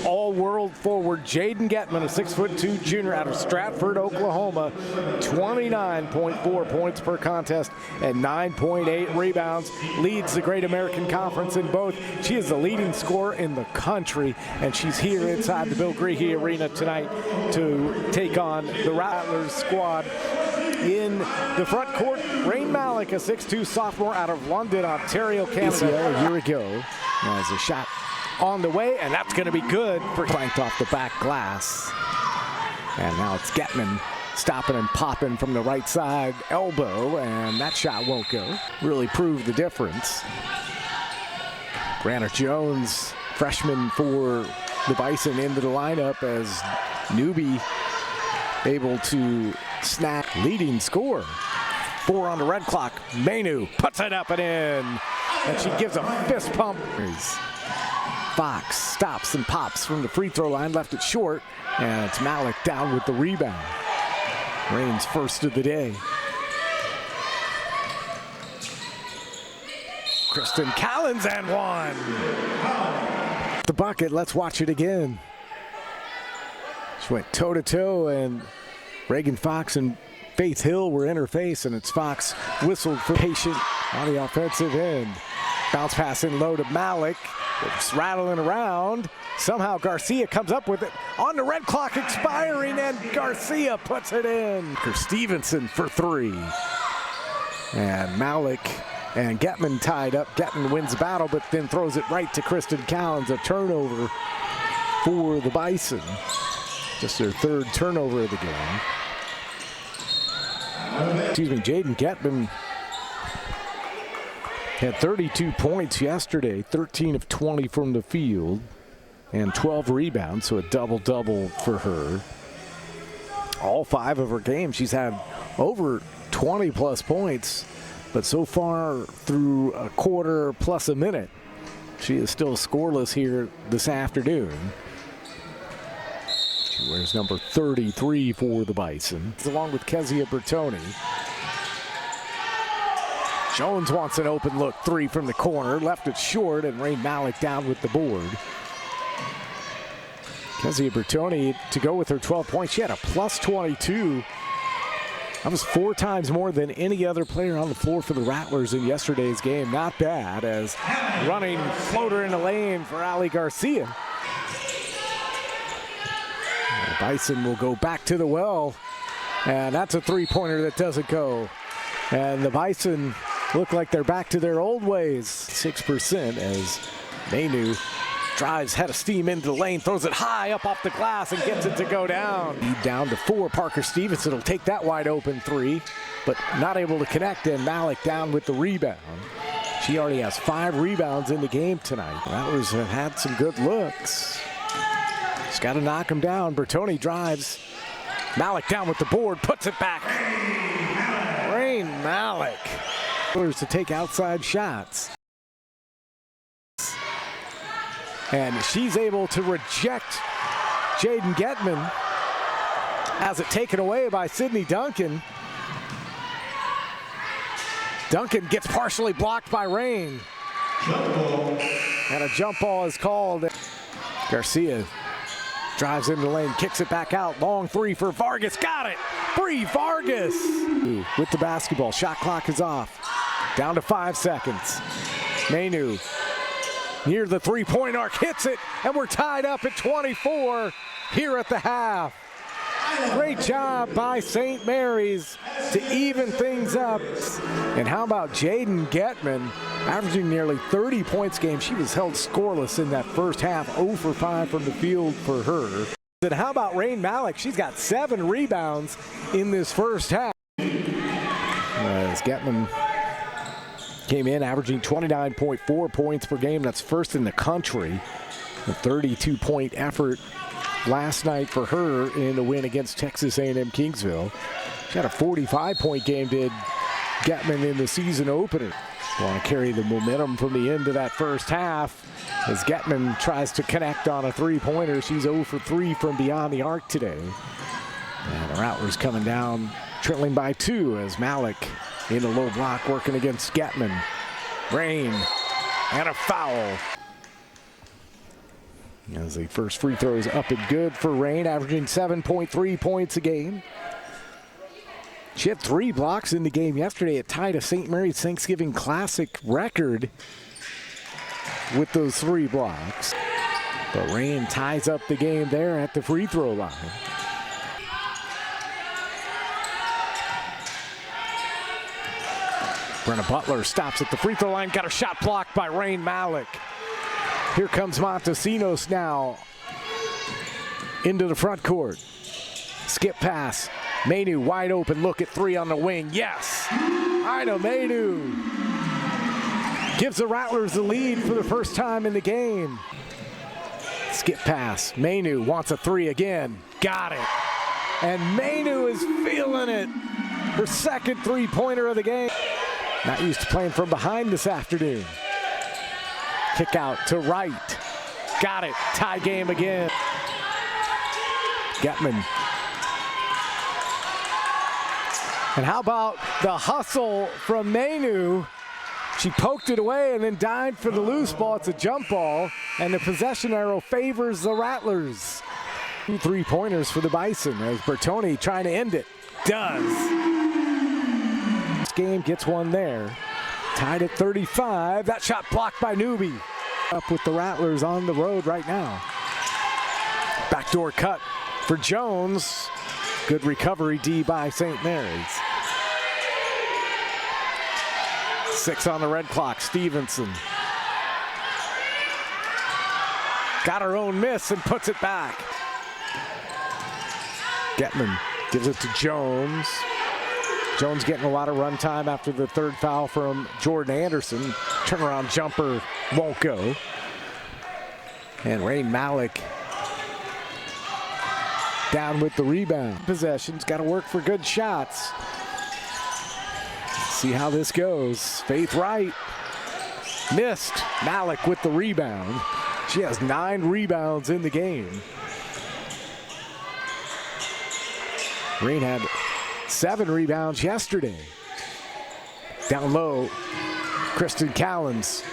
all-world forward Jaeden Getman, a 6'2" junior out of Stratford, Oklahoma. 29.4 points per contest and 9.8 rebounds. Leads the Great American Conference in both. She is the leading scorer in the country, and she's here inside the Bill Greehey Arena tonight to take on the Rattlers squad. In the front court, Rain Malik, a 6'2" sophomore out of London, Ontario, Canada, a year ago. As a shot on the way, and that's going to be good for clanked off the back glass. And now it's Getman stopping and popping from the right side elbow, and that shot won't go. Really proved the difference. Granna Jones, freshman for the Bison, into the lineup as newbie, able to snap leading score. 4 on the red clock. Manu puts it up and in, and she gives a fist pump. Fox stops and pops from the free throw line, left it short, and it's Malik down with the rebound. Rain's first of the day. Kristen Collins and one. The bucket, let's watch it again. She went toe-to-toe, and Reagan Fox and Faith Hill were in her face, and it's Fox whistled for patient on the offensive end. Bounce pass in low to Malik. It's rattling around. Somehow Garcia comes up with it on the red clock expiring, and Garcia puts it in. Stevenson for 3. And Malik and Getman tied up. Getman wins the battle, but then throws it right to Kristen Collins. A turnover for the Bison. Just their 3rd turnover of the game. Jaeden Getman had 32 points yesterday, 13 of 20 from the field, and 12 rebounds, so a double-double for her. All 5 of her games, she's had over 20-plus points, but so far through a quarter plus a minute, she is still scoreless here this afternoon. She wears number 33 for the Bison, along with Kezia Bertoni. Jones wants an open look 3 from the corner, left it short, and Rain Malik down with the board. Kezia Bertoni to go with her 12 points. She had a plus 22. That was 4 times more than any other player on the floor for the Rattlers in yesterday's game. Not bad, as running floater in the lane for Ali Garcia. The Bison will go back to the well, and that's a 3-pointer that doesn't go. And the Bison look like they're back to their old ways. 6% as Manu drives head of steam into the lane, throws it high up off the glass and gets it to go down. Lead down to 4. Parker Stevenson will take that wide open 3, but not able to connect, and Malik down with the rebound. She already has 5 rebounds in the game tonight. Rattlers have had some good looks. Just got to knock them down. Bertoni drives. Malik down with the board, puts it back. Rain Malik to take outside shots. And she's able to reject Jaeden Getman. Has it taken away by Sydney Duncan. Duncan gets partially blocked by Rain. And a jump ball is called. Garcia drives into the lane, kicks it back out. Long 3 for Vargas. Got it! Bree Vargas with the basketball. Shot clock is off. Down to 5 seconds. Manu near the 3-point arc, hits it, and we're tied up at 24 here at the half. Great job by St. Mary's to even things up. And how about Jaeden Getman, averaging nearly 30 points a game? She was held scoreless in that first half, 0 for 5 from the field for her. And how about Rain Malik? She's got 7 rebounds in this first half. As Getman came in averaging 29.4 points per game. That's first in the country. A 32-point effort last night for her in the win against Texas A&M Kingsville. She had a 45-point game, did Getman, in the season opener. Want to carry the momentum from the end of that first half as Getman tries to connect on a 3-pointer. She's 0 for 3 from beyond the arc today. And the Rattlers coming down, trailing by 2 as Malik in a low block working against Getman. Rain and a foul. As the first free throw is up and good for Rain, averaging 7.3 points a game. She had 3 blocks in the game yesterday. It tied a St. Mary's Thanksgiving Classic record with those 3 blocks. But Rain ties up the game there at the free throw line. Brenna Butler stops at the free throw line, got her shot blocked by Rain Malik. Here comes Montesinos now into the front court. Skip pass. Mainu wide open look at 3 on the wing. Yes! Ida Mainu gives the Rattlers the lead for the first time in the game. Skip pass. Mainu wants a 3 again. Got it. And Mainu is feeling it. Her second 3-pointer of the game. Not used to playing from behind this afternoon. Kick out to right. Got it. Tie game again. Getman. And how about the hustle from Mainu? She poked it away and then dived for the loose ball. It's a jump ball, and the possession arrow favors the Rattlers. 2 3-pointers for the Bison as Bertoni trying to end it. Does. This game gets one there. Tied at 35. That shot blocked by Newby. Up with the Rattlers on the road right now. Backdoor cut for Jones. Good recovery D by St. Mary's. 6 on the red clock. Stevenson got her own miss and puts it back. Getman gives it to Jones. Jones getting a lot of run time after the 3rd foul from Jordan Anderson. Turnaround jumper won't go. And Rain Malik down with the rebound. Possessions, got to work for good shots. See how this goes. Faith Wright missed. Malik with the rebound. She has 9 rebounds in the game. Rain had 7 rebounds yesterday. Down low, Kristen Callens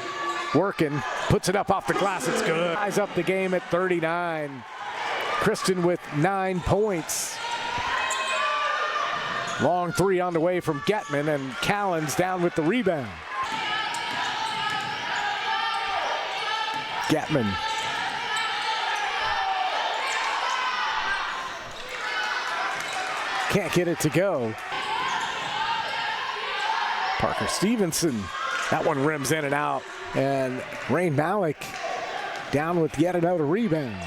working, puts it up off the glass, it's good. Ties up the game at 39. Kristen with 9 points. Long 3 on the way from Getman, and Callens down with the rebound. Getman. Can't get it to go. Parker Stevenson. That one rims in and out. And Rain Malik down with yet another rebound.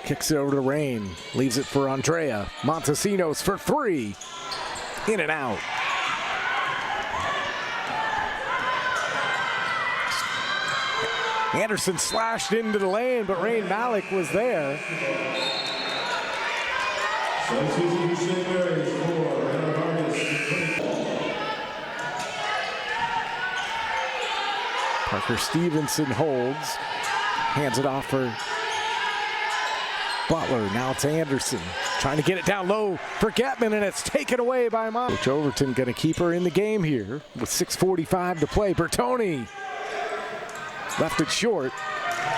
Kicks it over to Rain. Leaves it for Andrea. Montesinos for 3. In and out. Anderson slashed into the lane, but Rain Malik was there. Parker Stevenson holds. Hands it off for Butler. Now it's Anderson. Trying to get it down low for Getman, and it's taken away by Coach Overton. Going to keep her in the game here with 6:45 to play. Bertoni left it short.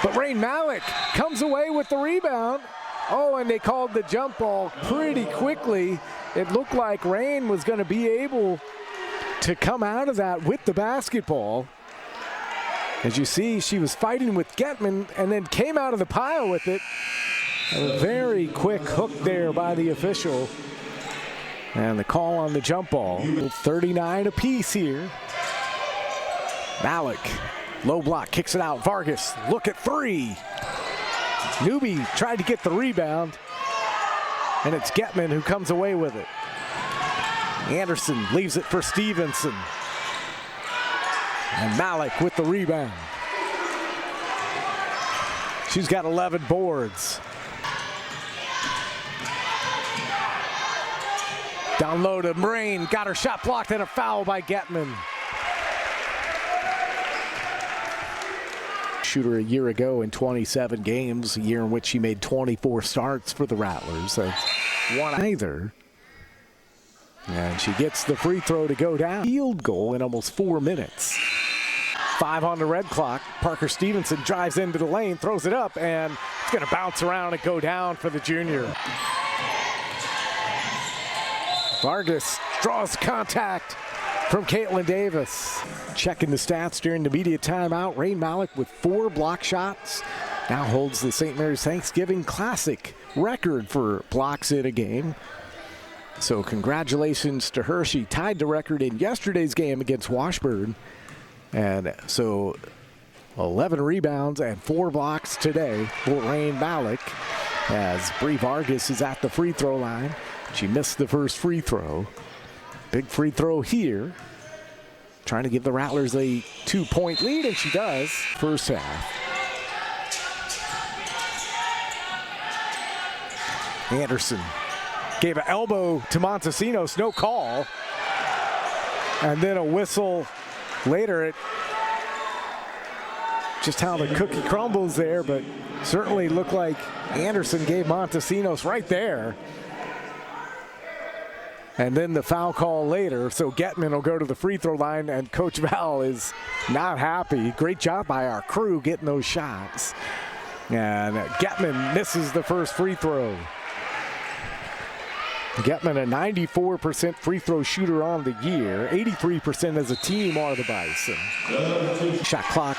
But Rain Malik comes away with the rebound. Oh, and they called the jump ball pretty quickly. It looked like Rain was going to be able to come out of that with the basketball. As you see, she was fighting with Getman and then came out of the pile with it. A very quick hook there by the official. And the call on the jump ball. 39 apiece here. Malik, low block, kicks it out. Vargas, look at 3. Newby tried to get the rebound, and it's Getman who comes away with it. Anderson leaves it for Stevenson. And Malik with the rebound. She's got 11 boards. Down low to Rain, got her shot blocked and a foul by Getman. Shooter a year ago in 27 games, a year in which she made 24 starts for the Rattlers. That's one either. And she gets the free throw to go down. Field goal in almost 4 minutes. 5 on the red clock. Parker Stevenson drives into the lane, throws it up, and it's going to bounce around and go down for the junior. Vargas draws contact from Caitlin Davis. Checking the stats during the media timeout, Rain Malik with 4 block shots now holds the St. Mary's Thanksgiving Classic record for blocks in a game. So congratulations to her. She tied the record in yesterday's game against Washburn. And so 11 rebounds and 4 blocks today for Rain Malik, as Bree Vargas is at the free throw line. She missed the first free throw. Big free throw here. Trying to give the Rattlers a 2-point lead, and she does. First half. Anderson gave an elbow to Montesinos, no call. And then a whistle later. Just how the cookie crumbles there, but certainly looked like Anderson gave Montesinos right there. And then the foul call later, so Getman will go to the free throw line, and Coach Val is not happy. Great job by our crew getting those shots. And Getman misses the first free throw. Getman, a 94% free throw shooter on the year. 83% as a team are the Bison. Shot clock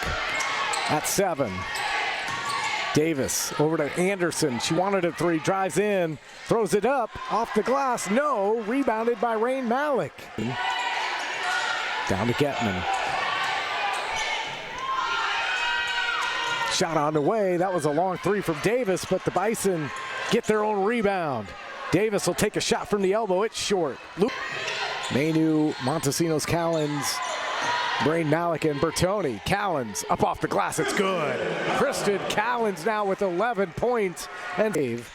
at 7. Davis over to Anderson. She wanted a 3, drives in, throws it up, off the glass, no, rebounded by Rain Malik. Down to Getman. Shot on the way, that was a long 3 from Davis, but the Bison get their own rebound. Davis will take a shot from the elbow, it's short. Manu, Montesinos, Callens, Rain Malik, and Bertoni. Callens up off the glass, it's good. Kristen Callens now with 11 points and save.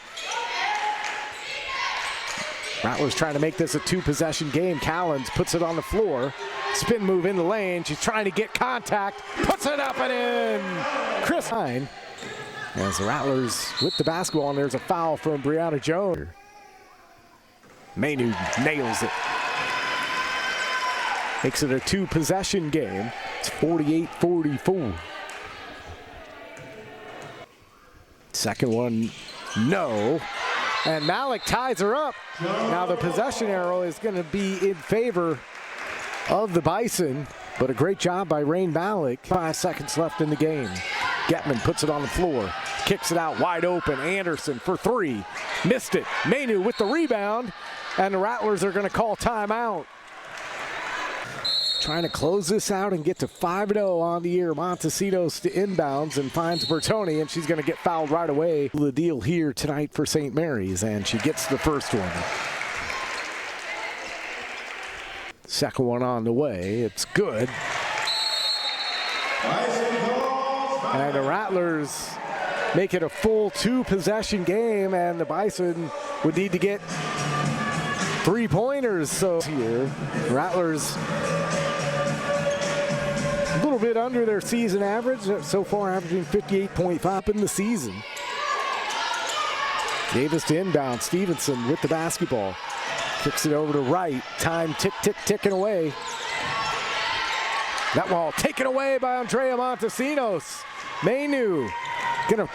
Rattlers trying to make this a 2-possession game. Callens puts it on the floor. Spin move in the lane. She's trying to get contact. Puts it up and in. Chris Hine. As the Rattlers with the basketball, and there's a foul from Brianna Jones. Manu nails it. Makes it a 2-possession game. It's 48-44. Second one, no. And Malik ties her up. Now the possession arrow is going to be in favor of the Bison, but a great job by Rain Malik. 5 seconds left in the game. Getman puts it on the floor, kicks it out wide open. Anderson for 3, missed it. Manu with the rebound, and the Rattlers are going to call timeout. Trying to close this out and get to 5-0 on the year. Montesinos to inbounds and finds Bertoni, and she's going to get fouled right away. The deal here tonight for St. Mary's, and she gets the first one. Second one on the way. It's good. And the Rattlers make it a full 2-possession game, and the Bison would need to get 3-pointers. So here, Rattlers a little bit under their season average, so far averaging 58.5 in the season. Davis to inbound, Stevenson with the basketball. Kicks it over to right, time ticking away. That ball taken away by Andrea Montesinos. Manu gonna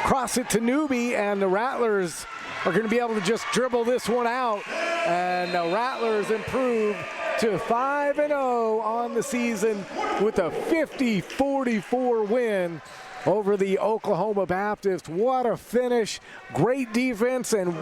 cross it to Newby, and the Rattlers are gonna be able to just dribble this one out. And the Rattlers improve to 5-0 on the season with a 50-44 win over the Oklahoma Baptist. What a finish. Great defense, and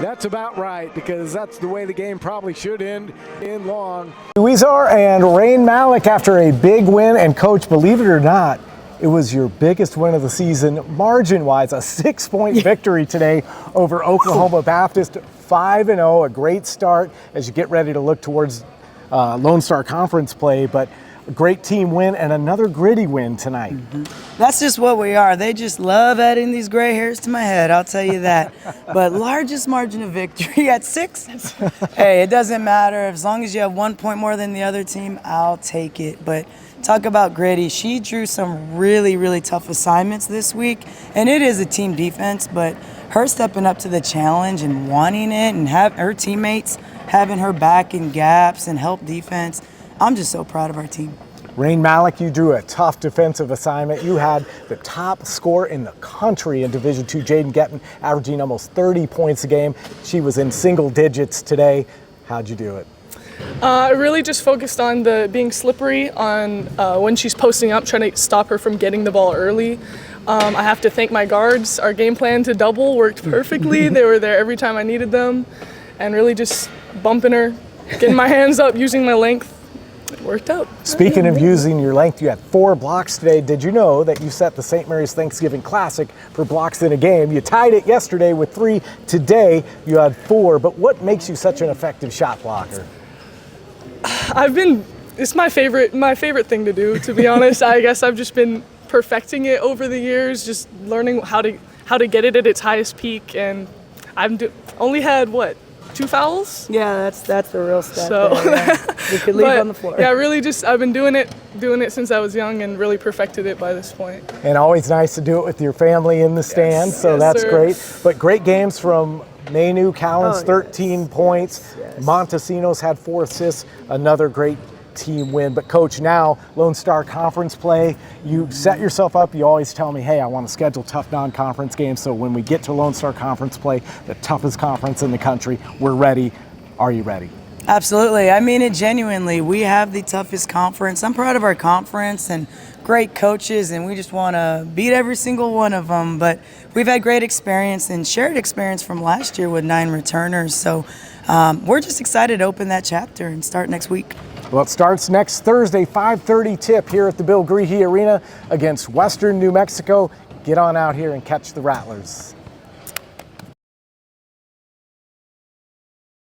that's about right, because that's the way the game probably should end in long. Weezar and Rain Malik after a big win, and Coach, believe it or not, it was your biggest win of the season, margin-wise, a 6-point victory today over Oklahoma Baptist. 5-0, a great start as you get ready to look towards Lone Star Conference play, but a great team win and another gritty win tonight. That's just what we are. They just love adding these gray hairs to my head, I'll tell you that. But largest margin of victory at 6? Hey, it doesn't matter. As long as you have 1 point more than the other team, I'll take it. But talk about gritty. She drew some really, really tough assignments this week, and it is a team defense, but her stepping up to the challenge and wanting it, and have her teammates having her back in gaps and help defense, I'm just so proud of our team. Rain Malik, you drew a tough defensive assignment. You had the top score in the country in Division II, Jaeden Getman, averaging almost 30 points a game. She was in single digits today. How'd you do it? I really just focused on being slippery on when she's posting up, trying to stop her from getting the ball early. I have to thank my guards. Our game plan to double worked perfectly. They were there every time I needed them, and really just bumping her, getting my hands up, using my length. It worked out. Speaking of using your length, you had 4 blocks today. Did you know that you set the St. Mary's Thanksgiving Classic for blocks in a game? You tied it yesterday with 3. Today you had 4. But what makes you such an effective shot blocker? It's my favorite thing to do, to be honest. I guess I've just been perfecting it over the years, just learning how to get it at its highest peak, and only had 2 fouls? Yeah, that's the real stat. So there, yeah. You could leave on the floor. Yeah, really just I've been doing it since I was young and really perfected it by this point. And always nice to do it with your family in the stands, so yes, that's sir. great. But great games from Mainu Cowens, 13 points. Yes. Montesinos had 4 assists, another great team win. But Coach, now Lone Star Conference play, you set yourself up. You always tell me, hey, I want to schedule tough non-conference games, so when we get to Lone Star Conference play, the toughest conference in the country, we're ready. Are you ready? Absolutely. I mean it genuinely. We have the toughest conference. I'm proud of our conference and great coaches, and we just want to beat every single one of them. But we've had great experience and shared experience from last year with 9 returners. So we're just excited to open that chapter and start next week. Well, it starts next Thursday, 5:30 tip here at the Bill Greehey Arena against Western New Mexico. Get on out here and catch the Rattlers.